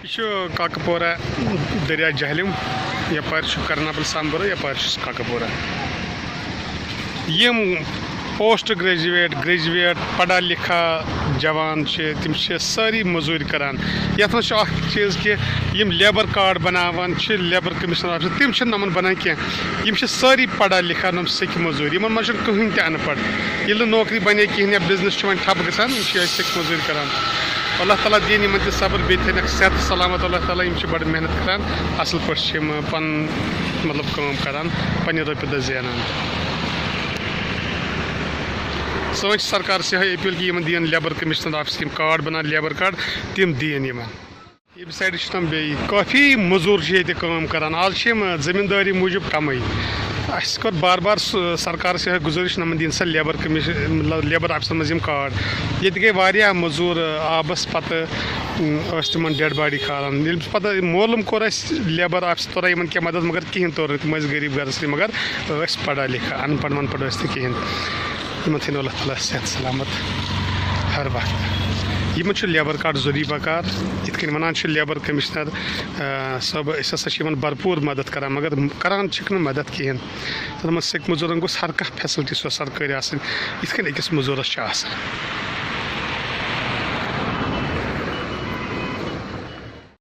یہ کاکپورہ دریا Jhelum یپار کرنابل سامبورہ یپار کاکپورہ M post graduate پڑھا لکھا جوان تم ساری مزوری کران یت مز چیز کہ یم لیبر کارڈ بناوان لیبر کمیشنر آفس تم نمن بنان کی یم ساری پڑھا لکھا نم سیک مزوری یمن مز کہین تہ ان پڑھ یل نوکری بنے کہین یا بزنس ون ٹھپ گژھان سیک مزوری کران اللہ تعالیٰ دین یمن تہ صبر بیٚیہِ تھٲینکھ صحت سلامت اللہ تعالیٰ یم بڑ محنت کران اصل پٲٹھۍ پن مطلب کٲم کران پننہِ رۄپیہِ دہ زینان سوچ سرکار سے اپیل کہ یمن دین لیبر کمیشنر آفس یم کارڈ بنان لیبر کارڈ تم دین یمن یم سائڈ تم بیٚیہِ کافی مزور یہ کٲم کران آز زمینداری موجود کمے اس کور بار بار سرکار سے گزارش نمن دین سا لیبر کمیشن لیبر آفسن مز یم کارڈ یہ گئی واریاہ مزور آبس پتہ تم ڈیڈ باڈی کھالان پتہ معلوم کور لیبر آفس تورا یمن کی مدد مگر کہین تور تم غریب گھرس مگر پڑھا لکھا ان پڑھ ون پڑھ کہین یمن تھین اللہ تعالیٰ صحت سلامت ہر وقت یمن لیبر کارڈ ضروری بکار یت کن ونان لیبر کمشنر صاحب اس ہسا بھرپور مدد کران مگر کران مدد کہین تمن سیک مزورن گوس ہر کھانا فیسلٹی سو سرکاری آسن یت کن اکس مزورس آسان